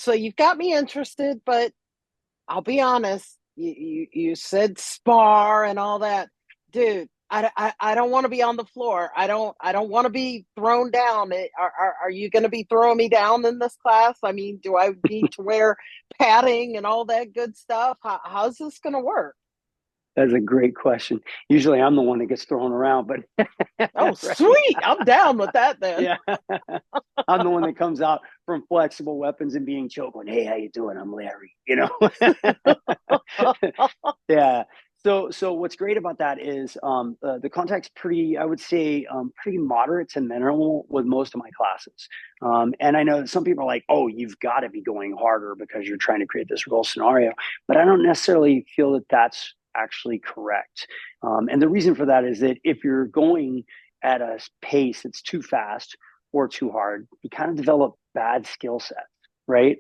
So you've got me interested, but I'll be honest. You said spar and all that, dude. I don't want to be on the floor. I don't want to be thrown down. Are you going to be throwing me down in this class? I mean, do I need to wear padding and all that good stuff? How's this going to work? That's a great question. Usually I'm the one that gets thrown around, but Oh, right. sweet. I'm down with that then. Yeah. I'm the one that comes out from flexible weapons and being choked going, hey, how you doing? I'm Larry, you know? Yeah. So what's great about that is the contact's pretty, I would say, pretty moderate to minimal with most of my classes. And I know some people are like, oh, you've got to be going harder because you're trying to create this real scenario. But I don't necessarily feel that that's actually correct. And the reason for that is that if you're going at a pace that's too fast or too hard, you kind of develop bad skill sets, right?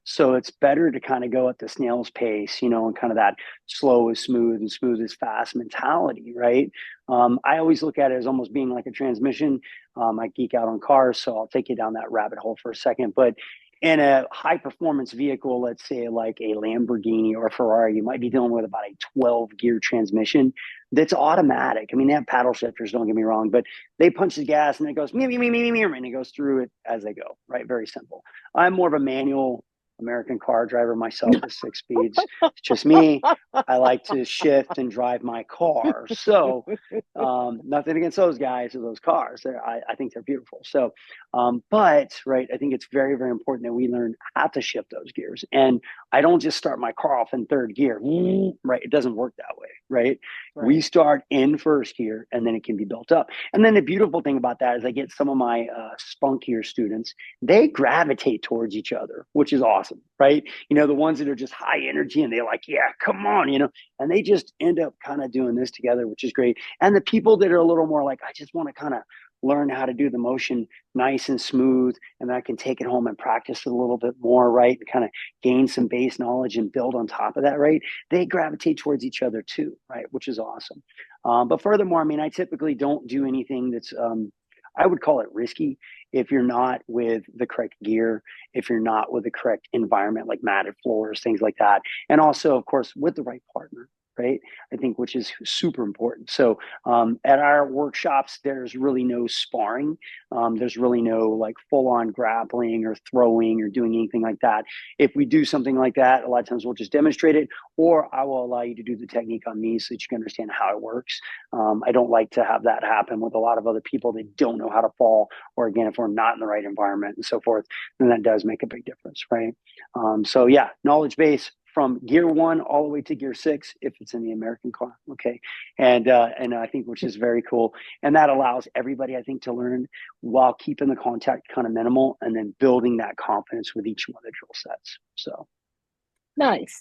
So it's better to kind of go at the snail's pace, you know, and kind of that slow is smooth and smooth is fast mentality, right? I always look at it as almost being like a transmission. I geek out on cars, so I'll take you down that rabbit hole for a second. But in a high performance vehicle, let's say like a Lamborghini or a Ferrari, you might be dealing with about a 12 gear transmission that's automatic. I mean, they have paddle shifters, don't get me wrong, but they punch the gas and it goes me, me, me, me, me, and it goes through it as they go, right? Very simple. I'm more of a manual American car driver myself with 6 speeds. It's just me. I like to shift and drive my car. So, nothing against those guys or those cars. I think they're beautiful. So, but right, I think it's very, very important that we learn how to shift those gears. And I don't just start my car off in third gear, right? It doesn't work that way, right? We Right. start in first gear and then it can be built up. And then the beautiful thing about that is I get some of my spunkier students, they gravitate towards each other, which is awesome, right? You know, the ones that are just high energy and they're like, yeah, come on, you know, and they just end up kind of doing this together, which is great. And the people that are a little more like, I just want to kind of learn how to do the motion nice and smooth, and then I can take it home and practice it a little bit more, right? And kind of gain some base knowledge and build on top of that, right? They gravitate towards each other too, right? Which is awesome. But furthermore, I mean, I typically don't do anything that's I would call it risky if you're not with the correct gear, if you're not with the correct environment, like matted floors, things like that. And also, of course, with the right partner, right? I think, which is super important. So at our workshops, there's really no sparring. There's really no like full on grappling or throwing or doing anything like that. If we do something like that, a lot of times we'll just demonstrate it, or I will allow you to do the technique on me so that you can understand how it works. I don't like to have that happen with a lot of other people that don't know how to fall, or again, if we're not in the right environment and so forth, then that does make a big difference, right? So yeah, knowledge base from gear one all the way to gear six if it's in the American car. Okay. And I think which is very cool. And that allows everybody, I think, to learn while keeping the contact kind of minimal and then building that confidence with each one of the drill sets. So Nice.